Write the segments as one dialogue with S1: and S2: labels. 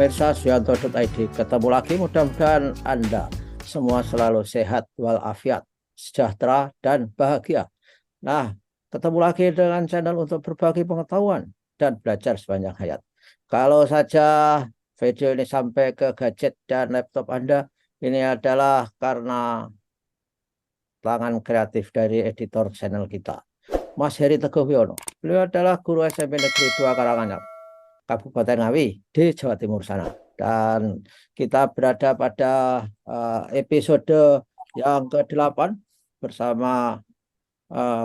S1: pemirsa Suyanto.id. Ketemu lagi, mudah-mudahan Anda semua selalu sehat walafiat, sejahtera dan bahagia. Nah, ketemu lagi dengan channel untuk berbagi pengetahuan dan belajar sepanjang hayat. Kalau saja video ini sampai ke gadget dan laptop Anda, ini adalah karena tangan kreatif dari editor channel kita, Mas Heri Teguh Wiono. Beliau adalah guru SMP Negeri 2 Karanganyar, Kabupaten Ngawi di Jawa Timur sana. Dan kita berada pada episode yang ke-8 bersama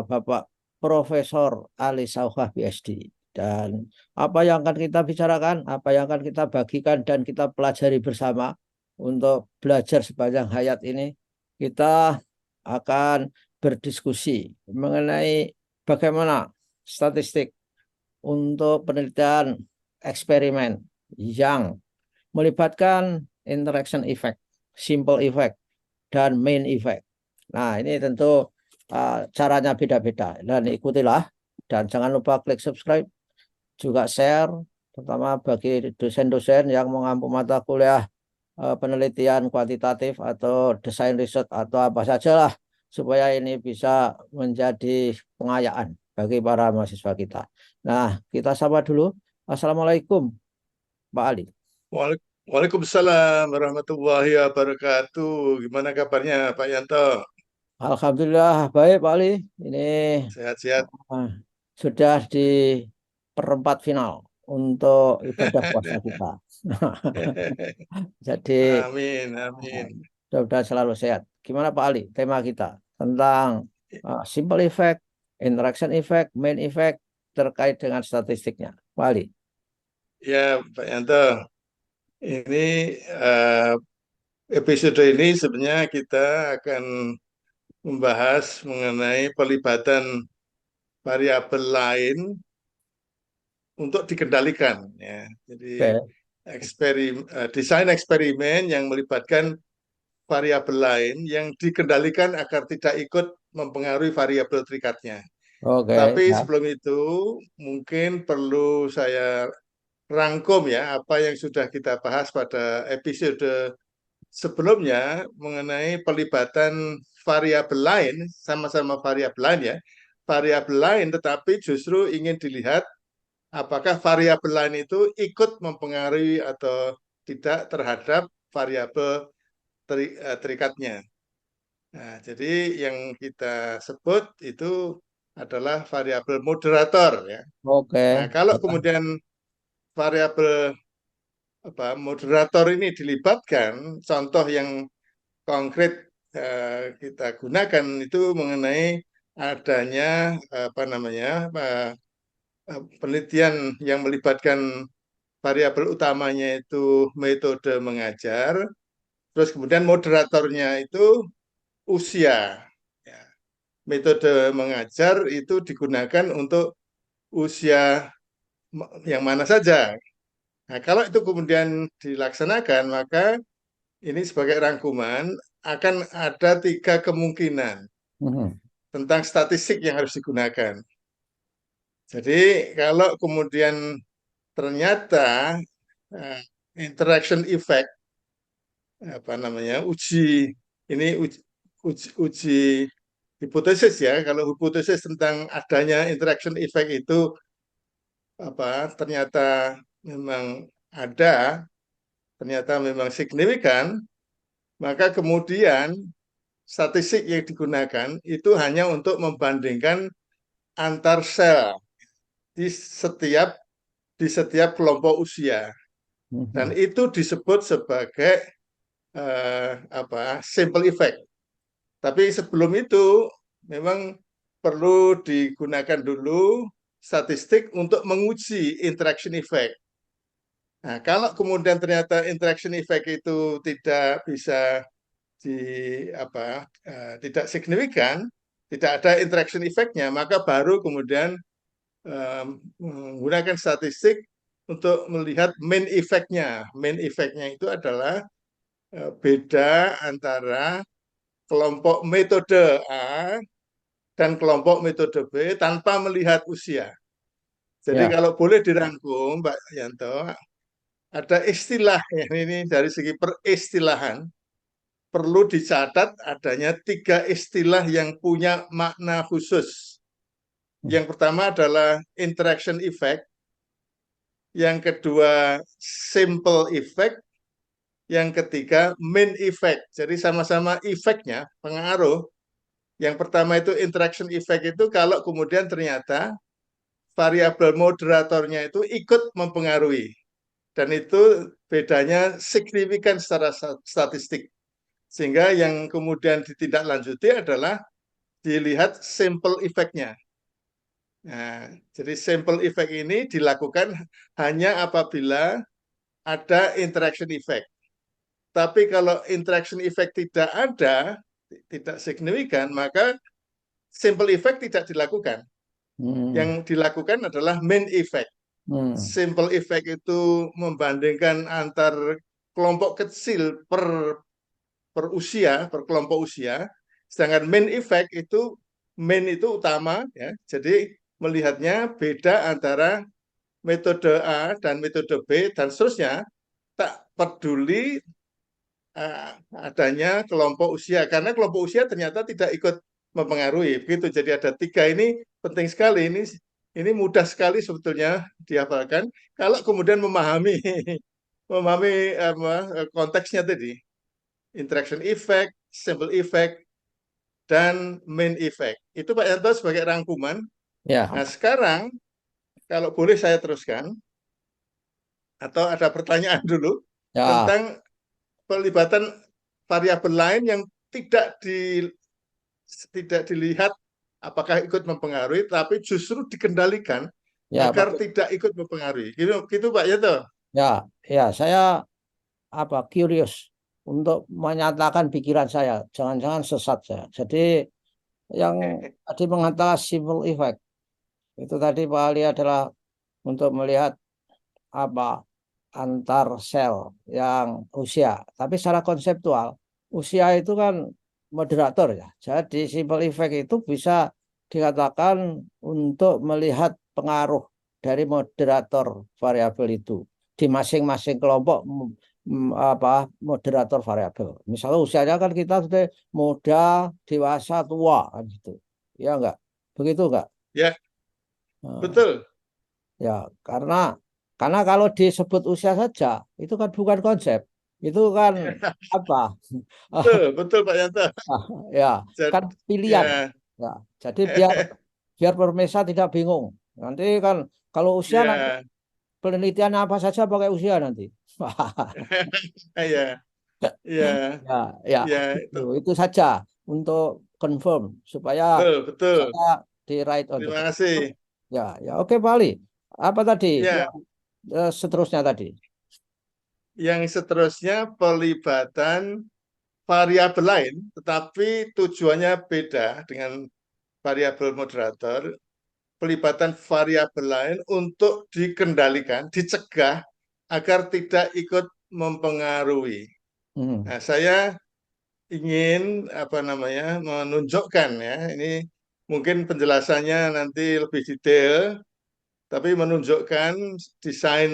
S1: Bapak Profesor Ali Sauhah PhD. Dan apa yang akan kita bicarakan, apa yang akan kita bagikan dan kita pelajari bersama untuk belajar sepanjang hayat ini, kita akan berdiskusi mengenai bagaimana statistik untuk penelitian eksperimen yang melibatkan interaction effect, simple effect, dan main effect. Nah, ini tentu caranya beda-beda, dan ikutilah, dan jangan lupa klik subscribe, juga share, terutama bagi dosen-dosen yang mengampu mata kuliah penelitian kuantitatif atau desain riset atau apa sajalah, supaya ini bisa menjadi pengayaan bagi para mahasiswa kita. Nah, kita sapa dulu. Assalamualaikum, Pak Ali.
S2: Waalaikumsalam warahmatullahi wabarakatuh. Gimana kabarnya Pak Yanto?
S1: Alhamdulillah baik, Pak Ali. Ini
S2: Sehat-sehat.
S1: sudah di perempat final untuk ibadah puasa kita. Jadi
S2: Amin, amin.
S1: mudah-mudahan selalu sehat. Gimana Pak Ali? Tema kita tentang simple effect, interaction effect, main effect terkait dengan statistiknya. Pak Ali.
S2: Ya, Pak Yanto. Ini episode ini sebenarnya kita akan membahas mengenai pelibatan variabel lain untuk dikendalikan. Ya. Jadi
S1: Oke.
S2: desain eksperimen yang melibatkan variabel lain yang dikendalikan agar tidak ikut mempengaruhi variabel terikatnya.
S1: Oke,
S2: Tapi
S1: ya.
S2: sebelum itu mungkin perlu saya rangkum ya apa yang sudah kita bahas pada episode sebelumnya mengenai pelibatan variabel lain, sama-sama variabel lain ya, variabel lain tetapi justru ingin dilihat apakah variabel lain itu ikut mempengaruhi atau tidak terhadap variabel terikatnya. Nah, jadi yang kita sebut itu adalah variabel moderator ya. Nah,
S1: Oke.
S2: kalau kemudian variabel moderator ini dilibatkan, contoh yang konkret kita gunakan itu mengenai adanya penelitian yang melibatkan variabel utamanya itu metode mengajar, terus kemudian moderatornya itu usia. Ya. Metode mengajar itu digunakan untuk usia yang mana saja. Nah, kalau itu kemudian dilaksanakan, maka ini sebagai rangkuman akan ada 3 kemungkinan
S1: Mhm.
S2: tentang statistik yang harus digunakan. Jadi kalau kemudian ternyata interaction effect uji ini uji hipotesis ya, kalau hipotesis tentang adanya interaction effect itu ternyata memang ada, ternyata memang signifikan, maka kemudian statistik yang digunakan itu hanya untuk membandingkan antar sel di setiap kelompok usia, dan
S1: Mhm.
S2: itu disebut sebagai simple effect. Tapi sebelum itu memang perlu digunakan dulu statistik untuk menguji interaction effect. Nah, kalau kemudian ternyata interaction effect itu tidak bisa tidak signifikan, tidak ada interaction effect-nya, maka baru kemudian menggunakan statistik untuk melihat main effect-nya. Main effect-nya itu adalah beda antara kelompok metode A dan kelompok metode B tanpa melihat usia. Jadi
S1: Ya.
S2: kalau boleh dirangkum, Pak Yanto, ada istilah ya, ini dari segi peristilahan perlu dicatat adanya 3 istilah yang punya makna khusus. Yang pertama adalah interaction effect, yang kedua simple effect, yang ketiga main effect. Jadi sama-sama efeknya, pengaruh. Yang pertama itu interaction effect itu kalau kemudian ternyata variabel moderatornya itu ikut mempengaruhi. Dan itu bedanya signifikan secara statistik. Sehingga yang kemudian ditindaklanjuti adalah dilihat simple effect-nya. Nah, jadi simple effect ini dilakukan hanya apabila ada interaction effect. Tapi kalau interaction effect tidak ada, tidak signifikan, maka simple effect tidak dilakukan.
S1: Hmm.
S2: Yang dilakukan adalah main effect.
S1: Hmm.
S2: Simple effect itu membandingkan antar kelompok kecil per usia, per kelompok usia. Sedangkan main effect itu main itu utama ya. Jadi melihatnya beda antara metode A dan metode B dan seterusnya, tak peduli adanya kelompok usia karena kelompok usia ternyata tidak ikut mempengaruhi begitu. Jadi ada 3 ini penting sekali, ini mudah sekali sebetulnya dihafalkan kalau kemudian memahami memahami konteksnya tadi, interaction effect, simple effect, dan main effect. Itu Pak Yanto sebagai rangkuman.
S1: Ya,
S2: Nah sekarang kalau boleh saya teruskan atau ada pertanyaan dulu
S1: ya,
S2: tentang pelibatan variabel lain yang tidak di tidak dilihat apakah ikut mempengaruhi, tapi justru dikendalikan
S1: ya,
S2: agar
S1: bagus.
S2: tidak ikut mempengaruhi. Gitu, gitu Pak Yato.
S1: Ya, ya, saya curious untuk menyatakan pikiran saya. Jangan-jangan sesat saya. Jadi yang tadi mengatakan simple effect itu tadi Pak Ali adalah untuk melihat apa antar sel yang usia. Tapi secara konseptual, usia itu kan moderator ya. Jadi simple effect itu bisa dikatakan untuk melihat pengaruh dari moderator variabel itu di masing-masing kelompok moderator variabel. Misalnya usianya kan kita sudah muda, dewasa, tua kan gitu. Ya enggak? Begitu enggak?
S2: Ya,
S1: Nah,
S2: betul.
S1: ya, karena kalau disebut usia saja itu kan bukan konsep, itu kan apa?
S2: Betul, betul Pak Yanto.
S1: Ya,
S2: Jadi,
S1: kan pilihan.
S2: ya,
S1: Ya, jadi biar biar pemirsa tidak bingung. Nanti kan kalau usia nanti
S2: ya,
S1: penelitian apa saja pakai usia nanti.
S2: ya, ya,
S1: Ya, ya,
S2: ya,
S1: itu saja untuk confirm supaya
S2: betul, betul.
S1: saya di right on the
S2: Terima
S1: track.
S2: kasih.
S1: Ya, ya, oke Pak Ali. Apa tadi? Ya,
S2: Ya,
S1: seterusnya tadi.
S2: yang seterusnya pelibatan variabel lain, tetapi tujuannya beda dengan variabel moderator. Pelibatan variabel lain untuk dikendalikan, dicegah agar tidak ikut mempengaruhi.
S1: Hmm.
S2: Nah, saya ingin menunjukkan ya, ini mungkin penjelasannya nanti lebih detail, tapi menunjukkan desain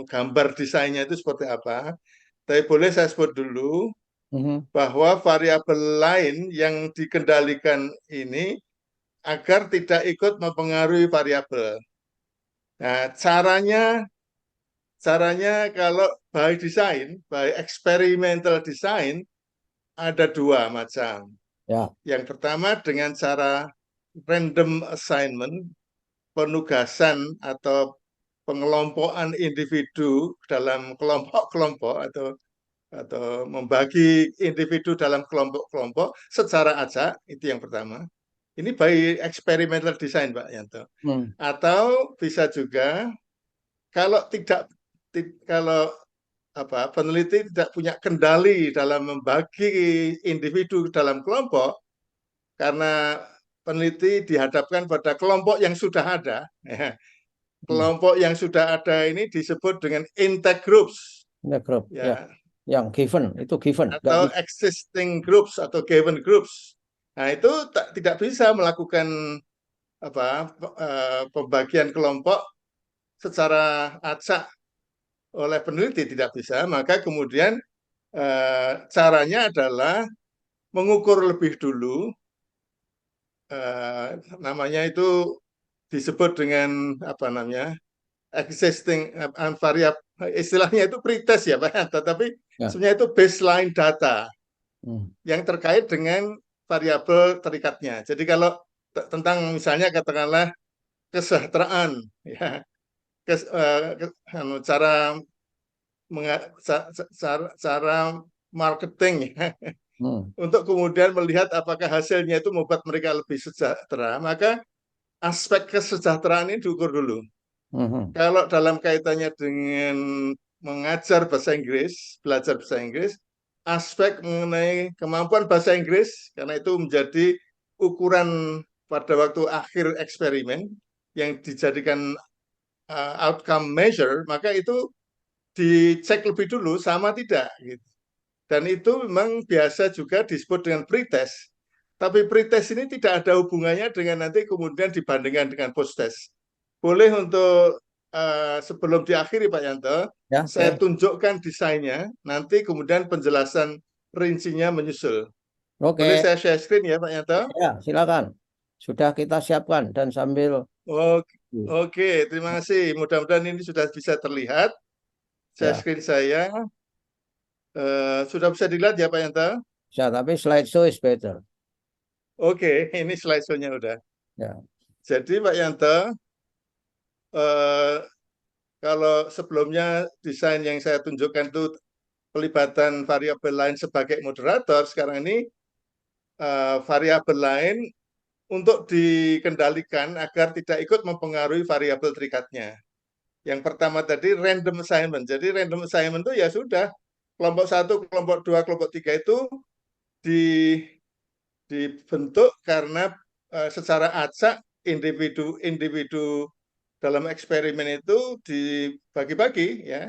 S2: gambar desainnya itu seperti apa. Tapi boleh saya sebut dulu
S1: Mhm.
S2: bahwa variabel lain yang dikendalikan ini agar tidak ikut mempengaruhi variabel. Nah, caranya kalau by design, by experimental design ada 2 macam.
S1: Ya.
S2: Yang pertama dengan cara random assignment, penugasan atau pengelompokan individu dalam kelompok-kelompok atau membagi individu dalam kelompok-kelompok secara acak, itu yang pertama. Ini by experimental design, Pak Yanto.
S1: Hmm.
S2: Atau bisa juga kalau tidak kalau peneliti tidak punya kendali dalam membagi individu dalam kelompok karena peneliti dihadapkan pada kelompok yang sudah ada. Ya.
S1: Hmm.
S2: Kelompok yang sudah ada ini disebut dengan intact groups,
S1: Ya, grup. Ya.
S2: ya,
S1: Yang given itu given, nggak
S2: atau
S1: bisa.
S2: existing groups atau given groups. Nah itu tidak bisa melakukan pembagian kelompok secara acak oleh peneliti tidak bisa, maka kemudian caranya adalah mengukur lebih dulu, namanya itu disebut dengan apa namanya existing variable, istilahnya itu pretest ya Pak, tetapi
S1: Ya.
S2: sebenarnya itu baseline data
S1: Hmm.
S2: yang terkait dengan variabel terikatnya. Jadi kalau tentang misalnya katakanlah kesejahteraan, ya, cara cara marketing, ya,
S1: Hmm.
S2: untuk kemudian melihat apakah hasilnya itu membuat mereka lebih sejahtera, maka aspek kesejahteraan ini diukur dulu.
S1: Hmm.
S2: Kalau dalam kaitannya dengan mengajar bahasa Inggris, belajar bahasa Inggris, aspek mengenai kemampuan bahasa Inggris, karena itu menjadi ukuran pada waktu akhir eksperimen yang dijadikan outcome measure, maka itu dicek lebih dulu sama tidak. Gitu. Dan itu memang biasa juga disebut dengan pretest. Tapi pretest ini tidak ada hubungannya dengan nanti kemudian dibandingkan dengan posttest. Boleh untuk sebelum diakhiri Pak Yanto,
S1: Ya,
S2: saya
S1: oke.
S2: tunjukkan desainnya, nanti kemudian penjelasan rincinya menyusul. Boleh
S1: Oke.
S2: saya share screen ya Pak Yanto?
S1: Ya, silakan. Sudah kita siapkan dan sambil
S2: Oke, oke, terima kasih. Mudah-mudahan ini sudah bisa terlihat. Share
S1: ya,
S2: screen saya. Sudah bisa dilihat ya Pak Yanto?
S1: bisa, tapi slideshow is better.
S2: Oke, ini slideshow-nya udah.
S1: Ya.
S2: Jadi Pak Yanto, eh, kalau sebelumnya desain yang saya tunjukkan itu pelibatan variabel lain sebagai moderator, sekarang ini variabel lain untuk dikendalikan agar tidak ikut mempengaruhi variabel terikatnya. Yang pertama tadi random assignment. Jadi random assignment itu ya sudah, kelompok satu, kelompok dua, kelompok tiga itu di, dibentuk karena secara acak individu-individu dalam eksperimen itu dibagi-bagi ya.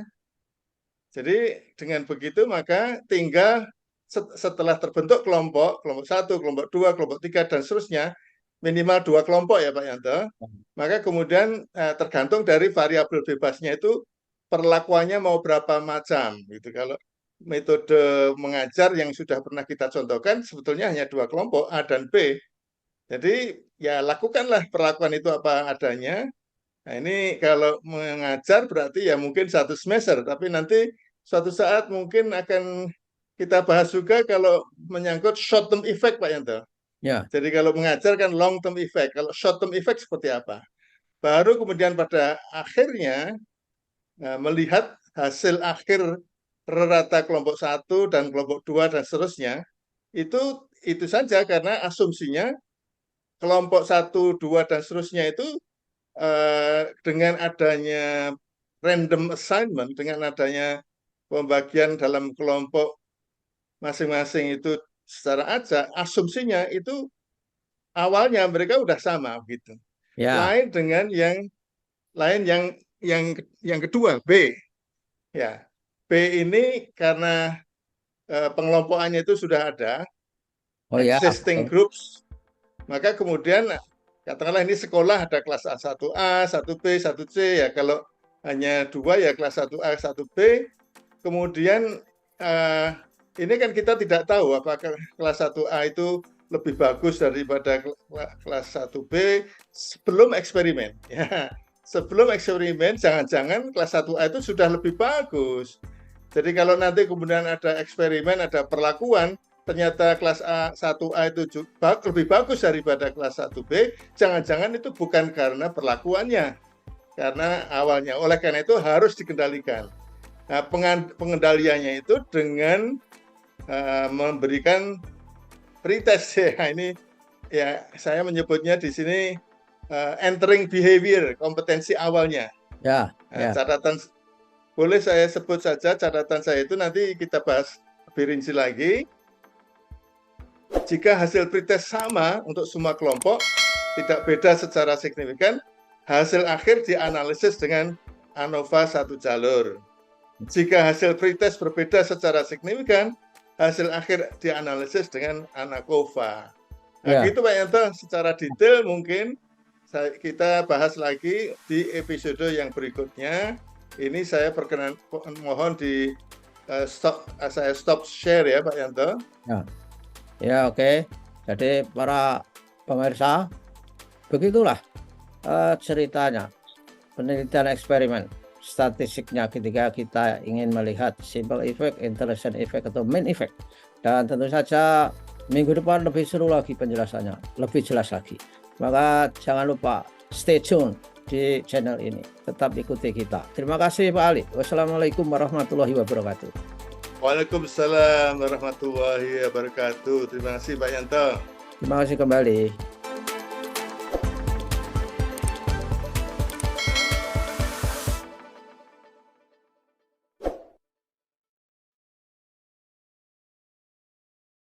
S2: Jadi dengan begitu maka tinggal setelah terbentuk kelompok, kelompok satu, kelompok dua, kelompok tiga dan seterusnya, minimal dua kelompok ya Pak Yanto. Maka kemudian tergantung dari variabel bebasnya itu perlakuannya mau berapa macam gitu. Kalau metode mengajar yang sudah pernah kita contohkan sebetulnya hanya dua kelompok A dan B. Jadi ya lakukanlah perlakuan itu apa adanya. Nah, ini kalau mengajar berarti ya mungkin satu semester, tapi nanti suatu saat mungkin akan kita bahas juga kalau menyangkut short term effect Pak Yanto.
S1: Ya.
S2: Jadi kalau mengajar kan long term effect, kalau short term effect seperti apa? Baru kemudian pada akhirnya melihat hasil akhir rata kelompok satu dan kelompok dua dan seterusnya, itu saja karena asumsinya kelompok satu, dua dan seterusnya itu dengan adanya random assignment, dengan adanya pembagian dalam kelompok masing-masing itu secara acak, asumsinya itu awalnya mereka udah sama gitu.
S1: Ya.
S2: Lain dengan yang lain yang kedua B ya. B ini karena pengelompokannya itu sudah ada
S1: Oh ya,
S2: existing
S1: oke.
S2: groups, maka kemudian katakanlah ini sekolah ada kelas A1A, 1B, 1C ya. Kalau hanya dua ya kelas 1A, 1B. Kemudian uh, ini kan kita tidak tahu apakah kelas 1A itu lebih bagus daripada kelas 1B sebelum eksperimen. Ya. Sebelum eksperimen jangan-jangan kelas 1A itu sudah lebih bagus. Jadi kalau nanti kemudian ada eksperimen, ada perlakuan, ternyata kelas A1A itu lebih bagus daripada kelas 1B, jangan-jangan itu bukan karena perlakuannya, karena awalnya. Oleh karena itu harus dikendalikan. Nah, pengendaliannya itu dengan memberikan pretest ya. Ini ya saya menyebutnya di sini entering behavior, kompetensi awalnya.
S1: Ya,
S2: Nah,
S1: ya.
S2: catatan boleh saya sebut saja catatan saya itu nanti kita bahas lebih rinci lagi. Jika hasil pretest sama untuk semua kelompok, tidak beda secara signifikan, hasil akhir dianalisis dengan ANOVA satu jalur. Jika hasil pretest berbeda secara signifikan, hasil akhir dianalisis dengan ANACOVA. Nah,
S1: Ya.
S2: gitu Pak Yanto, secara detail mungkin kita bahas lagi di episode yang berikutnya. ini saya mohon di saya stop share ya Pak Yanto.
S1: Ya, oke. Jadi para pemirsa, begitulah ceritanya penelitian eksperimen statistiknya ketika kita ingin melihat simple effect, interaction effect atau main effect. Dan tentu saja minggu depan lebih seru lagi penjelasannya, lebih jelas lagi. Maka jangan lupa stay tune di channel ini, tetap ikuti kita. Terima kasih Pak Ali. Wassalamualaikum warahmatullahi wabarakatuh.
S2: Waalaikumsalam warahmatullahi wabarakatuh. Terima kasih Pak Yanto.
S1: Terima kasih kembali.